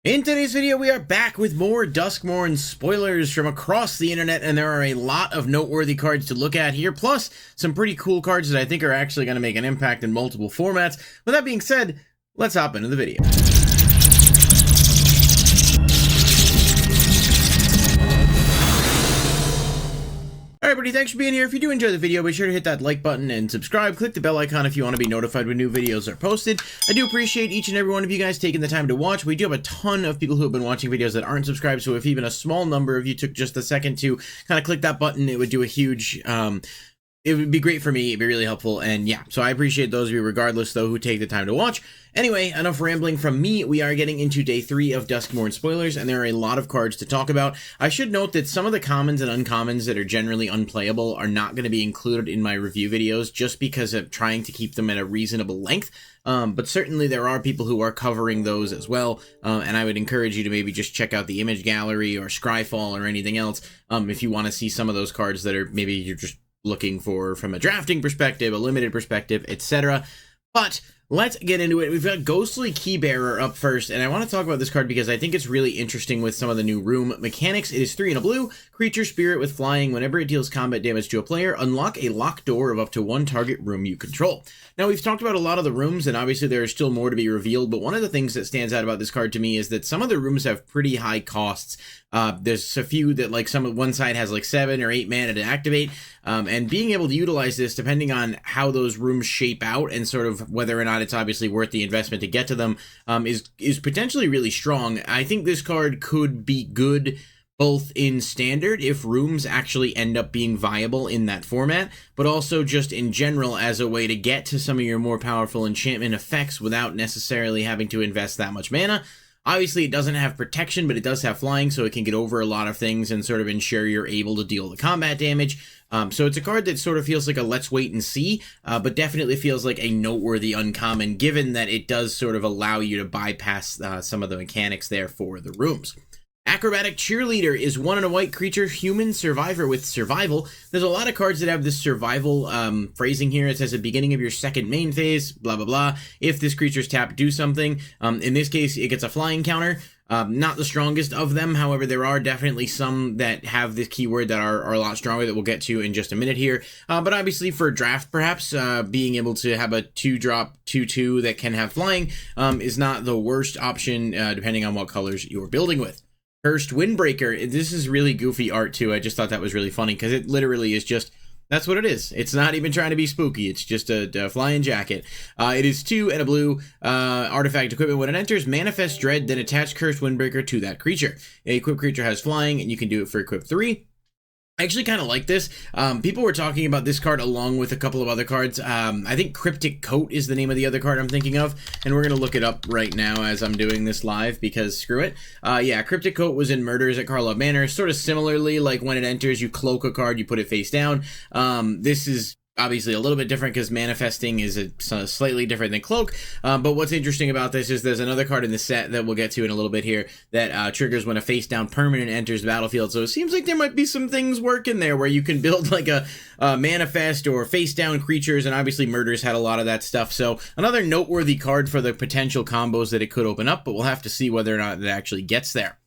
In today's video, we are back with more Duskmourn spoilers from across the internet, and there are a lot of noteworthy cards to look at here, plus some pretty cool cards that I think are actually going to make an impact in multiple formats. With that being said, let's hop into the video. Alright buddy, thanks for being here. If you do enjoy the video, be sure to hit that like button and subscribe. Click the bell icon if you want to be notified when new videos are posted. I do appreciate each and every one of you guys taking the time to watch. We do have a ton of people who have been watching videos that aren't subscribed, so if even a small number of you took just a second to kind of click that button, it would do a huge, it would be great for me. It'd be really helpful. And yeah, so I appreciate those of you regardless though who take the time to watch. Anyway, enough rambling from me. We are getting into day 3 of Duskmourn spoilers, and there are a lot of cards to talk about. I should note that some of the commons and uncommons that are generally unplayable are not going to be included in my review videos just because of trying to keep them at a reasonable length. But certainly there are people who are covering those as well, and I would encourage you to maybe just check out the image gallery or Scryfall or anything else if you want to see some of those cards that are maybe you're just looking for from a drafting perspective, a limited perspective, etc. But let's get into it. We've got Ghostly Keybearer up first, and I want to talk about this card because I think it's really interesting with some of the new room mechanics. It is 3 and a blue, creature spirit with flying. Whenever it deals combat damage to a player, unlock a locked door of up to 1 target room you control. Now, we've talked about a lot of the rooms, and obviously there is still more to be revealed, but one of the things that stands out about this card to me is that some of the rooms have pretty high costs. There's a few that, like, one side has like 7 or 8 mana to activate, and being able to utilize this depending on how those rooms shape out and sort of whether or not it's obviously worth the investment to get to them is potentially really strong. I think this card could be good both in standard if rooms actually end up being viable in that format, but also just in general as a way to get to some of your more powerful enchantment effects without necessarily having to invest that much mana. Obviously, it doesn't have protection, but it does have flying, so it can get over a lot of things and sort of ensure you're able to deal the combat damage. So it's a card that sort of feels like a let's wait and see, but definitely feels like a noteworthy uncommon, given that it does sort of allow you to bypass some of the mechanics there for the rooms. Acrobatic Cheerleader is 1 and a white creature, human survivor with survival. There's a lot of cards that have this survival phrasing here. It says at the beginning of your second main phase, blah, blah, blah. If this creature's tapped, do something. In this case, it gets a flying counter. Not the strongest of them. However, there are definitely some that have this keyword that are a lot stronger that we'll get to in just a minute here. But obviously for draft, perhaps, being able to have a 2-drop 2/2 that can have flying is not the worst option, depending on what colors you're building with. Cursed Windbreaker, this is really goofy art too. I just thought that was really funny because it literally is just, that's what it is. It's not even trying to be spooky. It's just a flying jacket. It is 2 and a blue artifact equipment. When it enters, manifest dread, then attach Cursed Windbreaker to that creature. A equipped creature has flying, and you can do it for equip 3. I actually kind of like this. People were talking about this card along with a couple of other cards. I think Cryptic Coat is the name of the other card I'm thinking of, and we're going to look it up right now as I'm doing this live because screw it. Yeah, Cryptic Coat was in Murders at Karlov Manor. Sort of similarly, like when it enters, you cloak a card, you put it face down. This is obviously a little bit different because manifesting is slightly different than cloak, but what's interesting about this is there's another card in the set that we'll get to in a little bit here that triggers when a face down permanent enters the battlefield. So it seems like there might be some things working there where you can build like a manifest or face down creatures, and obviously Murders had a lot of that stuff. So another noteworthy card for the potential combos that it could open up, but we'll have to see whether or not it actually gets there.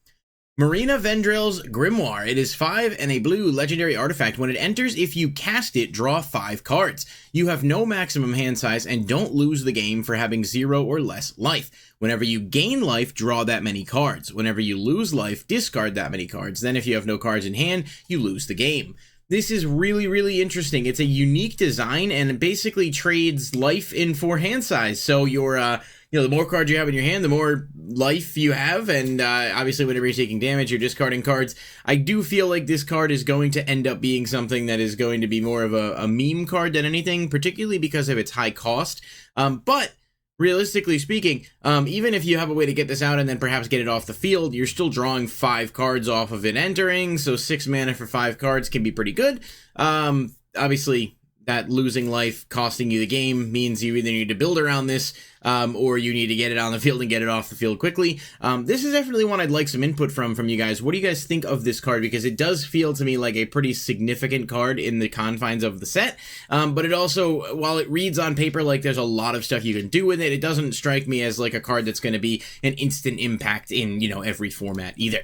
Marina Vendil's Grimoire. It is 5 and a blue legendary artifact. When it enters, if you cast it, draw 5 cards. You have no maximum hand size and don't lose the game for having 0 or less life. Whenever you gain life, draw that many cards. Whenever you lose life, discard that many cards. Then if you have no cards in hand, you lose the game. This is really, really interesting. It's a unique design and it basically trades life in for hand size. So you're, the more cards you have in your hand, the more life you have, and obviously whenever you're taking damage, you're discarding cards. I do feel like this card is going to end up being something that is going to be more of a meme card than anything, particularly because of its high cost. But realistically speaking, even if you have a way to get this out and then perhaps get it off the field, you're still drawing 5 cards off of it entering, so 6 mana for 5 cards can be pretty good. Obviously, that losing life costing you the game means you either need to build around this or you need to get it on the field and get it off the field quickly. This is definitely one I'd like some input from you guys. What do you guys think of this card? Because it does feel to me like a pretty significant card in the confines of the set, but it also, while it reads on paper like there's a lot of stuff you can do with it, it doesn't strike me as like a card that's going to be an instant impact in, you know, every format either.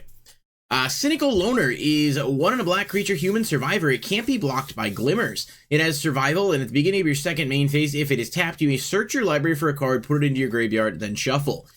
Cynical Loner is 1 and a black creature, human survivor. It can't be blocked by glimmers. It has survival, and at the beginning of your second main phase, if it is tapped, you may search your library for a card, put it into your graveyard, then shuffle.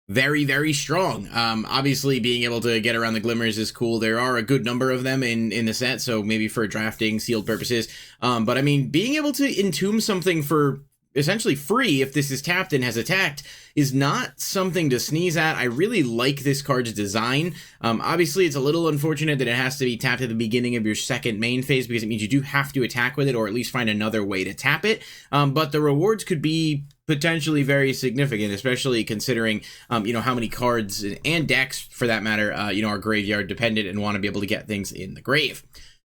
Very, very strong. Obviously, being able to get around the glimmers is cool. There are a good number of them in the set, so maybe for drafting, sealed purposes. But I mean, being able to entomb something for essentially free if this is tapped and has attacked is not something to sneeze at. I really like this card's design. Obviously, it's a little unfortunate that it has to be tapped at the beginning of your second main phase because it means you do have to attack with it or at least find another way to tap it. But the rewards could be potentially very significant, especially considering, you know, how many cards and decks, for that matter, you know, are graveyard dependent and want to be able to get things in the grave.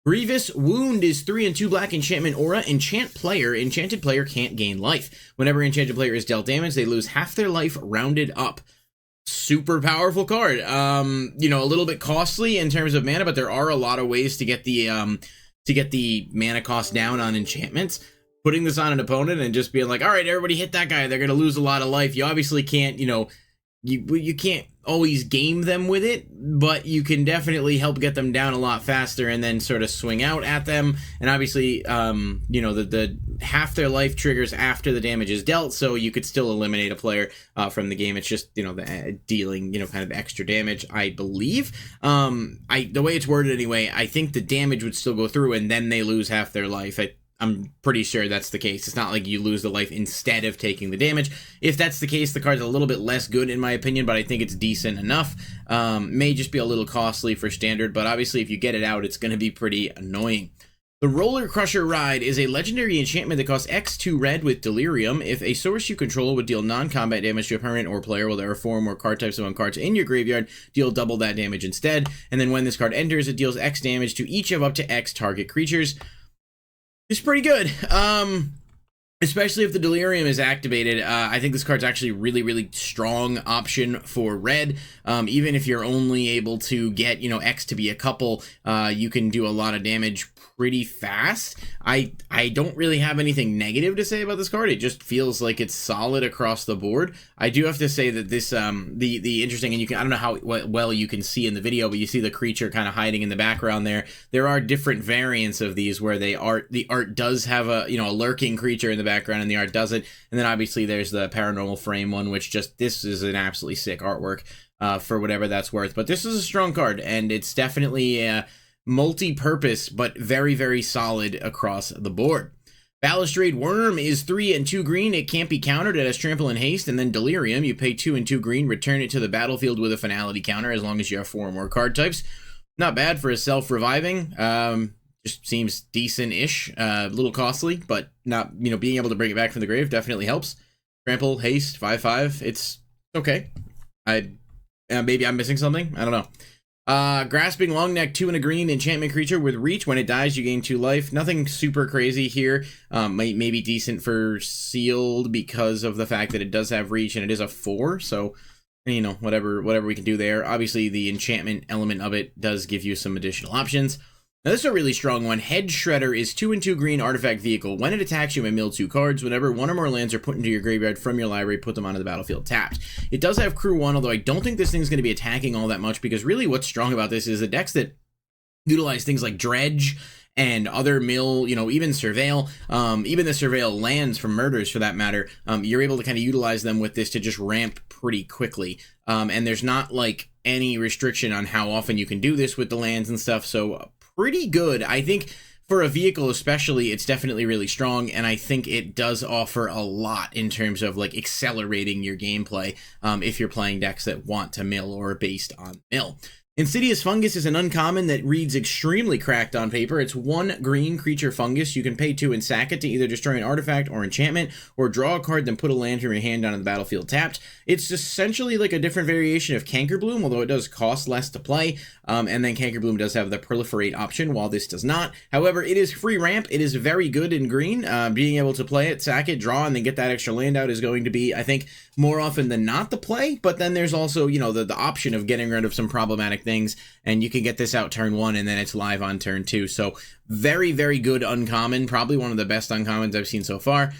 Grievous Wound is 3 and 2 black enchantment aura. Enchanted player can't gain life. Whenever enchanted player is dealt damage, they lose half their life rounded up. Super powerful card. You know, a little bit costly in terms of mana, but there are a lot of ways to get the mana cost down on enchantments. Putting this on an opponent and just being like, all right, everybody hit that guy, they're going to lose a lot of life. You obviously can't, you know, you can't always game them with it, but you can definitely help get them down a lot faster and then sort of swing out at them. And obviously, you know, the half their life triggers after the damage is dealt, so you could still eliminate a player from the game. It's just, you know, the dealing, you know, kind of extra damage, I believe. The way it's worded anyway, I think the damage would still go through and then they lose half their life. I'm pretty sure that's the case. It's not like you lose the life instead of taking the damage. If that's the case, the card's a little bit less good in my opinion, but I think it's decent enough. May just be a little costly for standard, but obviously if you get it out, it's going to be pretty annoying. The Roller Crusher Ride is a legendary enchantment that costs X2 red with Delirium. If a source you control would deal non-combat damage to a permanent or player while there are 4 or more card types among cards in your graveyard, deal double that damage instead. And then when this card enters, it deals X damage to each of up to X target creatures. It's pretty good, especially if the Delirium is activated. I think this card's actually really, really strong option for red. Even if you're only able to get, you know, X to be a couple, you can do a lot of damage pretty fast. I don't really have anything negative to say about this card. It just feels like it's solid across the board. I do have to say that this the interesting, and you can, I don't know how well you can see in the video, but you see the creature kind of hiding in the background there. There are different variants of these where the art does have a, you know, a lurking creature in the background and the art doesn't. And then obviously there's the paranormal frame one, which just, this is an absolutely sick artwork for whatever that's worth. But this is a strong card and it's definitely multi-purpose, but very, very solid across the board. Ballast Worm is 3 and 2 green. It can't be countered. It has trample and haste, and then Delirium. You pay 2 and 2 green, return it to the battlefield with a finality counter as long as you have 4 or more card types. Not bad for a self-reviving. Just seems decent-ish. A little costly, but not, you know, being able to bring it back from the grave definitely helps. Trample, haste, 5/5. It's okay. Maybe I'm missing something. I don't know. Grasping Longneck, 2 and a green, enchantment creature with reach. When it dies, you gain 2 life. Nothing super crazy here. Maybe decent for sealed because of the fact that it does have reach and it is a 4. So, you know, whatever we can do there. Obviously, the enchantment element of it does give you some additional options. Now, this is a really strong one. Head Shredder is 2 and 2 green artifact vehicle. When it attacks, you may mill 2 cards. Whenever 1 or more lands are put into your graveyard from your library, put them onto the battlefield tapped. It does have crew 1, although I don't think this thing's going to be attacking all that much, because really what's strong about this is the decks that utilize things like Dredge and other mill, you know, even Surveil, even the Surveil lands from Murders for that matter, you're able to kind of utilize them with this to just ramp pretty quickly. And there's not like any restriction on how often you can do this with the lands and stuff, so pretty good. I think for a vehicle especially, it's definitely really strong, and I think it does offer a lot in terms of like accelerating your gameplay if you're playing decks that want to mill or are based on mill. Insidious Fungus is an uncommon that reads extremely cracked on paper. It's 1 green creature fungus. You can pay 2 and sack it to either destroy an artifact or enchantment, or draw a card, then put a land from your hand down on the battlefield tapped. It's essentially like a different variation of Cankerbloom, although it does cost less to play, and then Cankerbloom does have the proliferate option, while this does not. However, it is free ramp. It is very good in green. Being able to play it, sack it, draw, and then get that extra land out is going to be, I think, more often than not the play. But then there's also, you know, the option of getting rid of some problematic things, and you can get this out turn 1 and then it's live on turn 2. So very, very good uncommon, probably one of the best uncommons I've seen so far.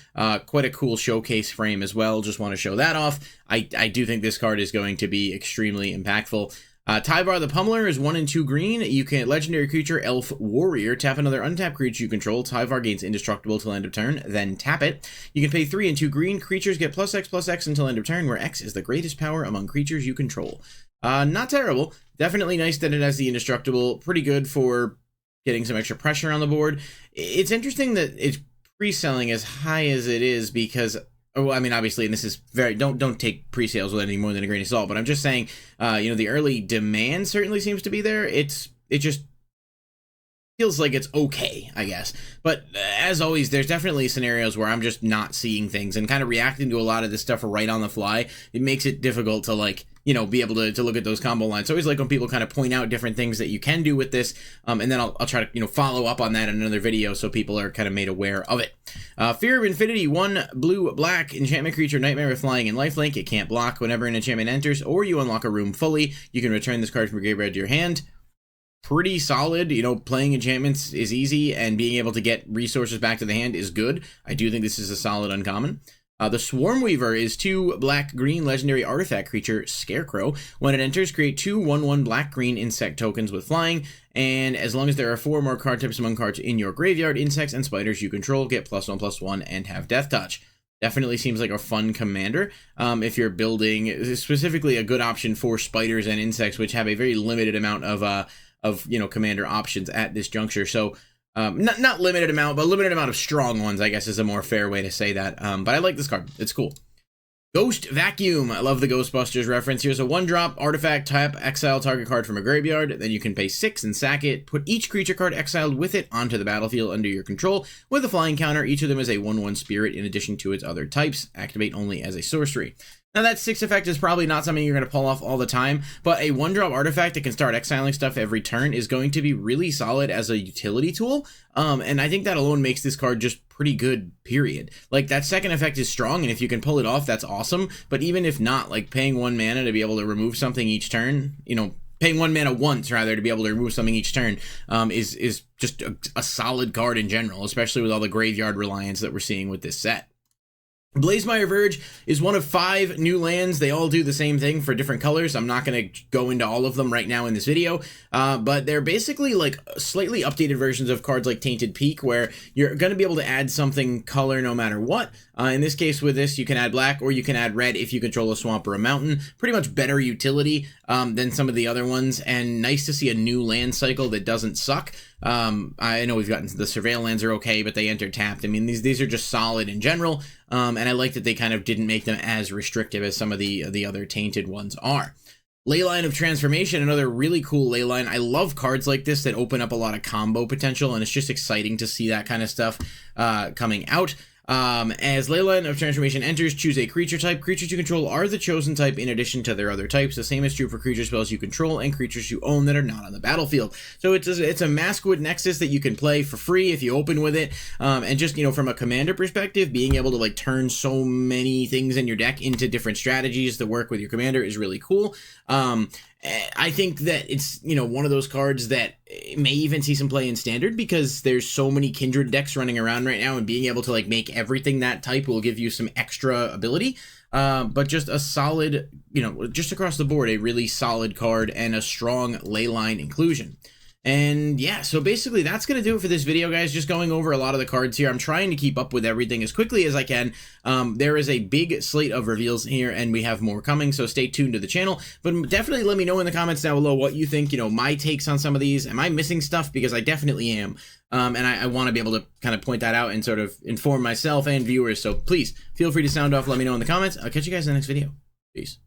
Quite a cool showcase frame as well. Just want to show that off. I do think this card is going to be extremely impactful. Tyvar the Pummeler is 1 and 2 green. You can legendary creature Elf Warrior, tap another untapped creature you control. Tyvar gains indestructible till end of turn, then tap it. You can pay 3 and 2 green. Creatures get +X/+X until end of turn, where X is the greatest power among creatures you control. Not terrible. Definitely nice that it has the indestructible. Pretty good for getting some extra pressure on the board. It's interesting that it's pre-selling as high as it is because, well, I mean, obviously, and this is very, don't take pre-sales with any more than a grain of salt, but I'm just saying, you know, the early demand certainly seems to be there. It just feels like it's okay, I guess. But as always, there's definitely scenarios where I'm just not seeing things and kind of reacting to a lot of this stuff right on the fly. It makes it difficult to, like, you know, be able to look at those combo lines. So I always like when people kind of point out different things that you can do with this, and then I'll try to, you know, follow up on that in another video so people are kind of made aware of it. Fear of Infinity, 1 blue-black enchantment creature, nightmare with flying and lifelink. It can't block whenever an enchantment enters, or you unlock a room fully. You can return this card from your graveyard to your hand. Pretty solid. You know, playing enchantments is easy, and being able to get resources back to the hand is good. I do think this is a solid uncommon. The Swarm Weaver is 2 black-green legendary artifact creature, Scarecrow. When it enters, create 2 1/1 black-green insect tokens with flying, and as long as there are 4 more card types among cards in your graveyard, insects and spiders you control get +1/+1 and have Death Touch. Definitely seems like a fun commander. If you're building, specifically a good option for spiders and insects, which have a very limited amount of you know, commander options at this juncture. So not limited amount, but limited amount of strong ones, I guess, is a more fair way to say that. But I like this card. It's cool. Ghost Vacuum. I love the Ghostbusters reference. Here's a 1-drop artifact, tap, exile target card from a graveyard. Then you can pay 6 and sack it. Put each creature card exiled with it onto the battlefield under your control with a flying counter. Each of them is a 1/1 spirit in addition to its other types. Activate only as a sorcery. Now that 6 effect is probably not something you're going to pull off all the time, but a 1-drop artifact that can start exiling stuff every turn is going to be really solid as a utility tool, and I think that alone makes this card just pretty good, period. Like, that second effect is strong, and if you can pull it off, that's awesome, but even if not, like, paying 1 mana to be able to remove something each turn, you know, paying 1 mana once, rather, to be able to remove something each turn, is just a solid card in general, especially with all the graveyard reliance that we're seeing with this set. Blazme Verge is 1 of 5 new lands. They all do the same thing for different colors. I'm not going to go into all of them right now in this video, but they're basically like slightly updated versions of cards like Tainted Peak, where you're going to be able to add something color no matter what. In this case, with this, you can add black or you can add red if you control a swamp or a mountain. Pretty much better utility than some of the other ones, and nice to see a new land cycle that doesn't suck. I know we've gotten the Surveil lands are okay, but they enter tapped. I mean, these are just solid in general, and I like that they kind of didn't make them as restrictive as some of the other tainted ones are. Leyline of Transformation, another really cool leyline. I love cards like this that open up a lot of combo potential, and it's just exciting to see that kind of stuff coming out. As Leyline of Transformation enters, choose a creature type. Creatures you control are the chosen type in addition to their other types. The same is true for creature spells you control and creatures you own that are not on the battlefield. So it's a Maskwood Nexus that you can play for free if you open with it. And just, you know, from a commander perspective, being able to like turn so many things in your deck into different strategies that work with your commander is really cool. I think that it's, you know, one of those cards that may even see some play in Standard because there's so many Kindred decks running around right now, and being able to like make everything that type will give you some extra ability. But just a solid, you know, just across the board, a really solid card and a strong leyline inclusion. And yeah, so basically that's going to do it for this video, guys. Just going over a lot of the cards here. I'm trying to keep up with everything as quickly as I can. There is a big slate of reveals here, and we have more coming, so stay tuned to the channel. But definitely let me know in the comments down below what you think, you know, my takes on some of these. Am I missing stuff? Because I definitely am. And I want to be able to kind of point that out and sort of inform myself and viewers. So please feel free to sound off. Let me know in the comments. I'll catch you guys in the next video. Peace.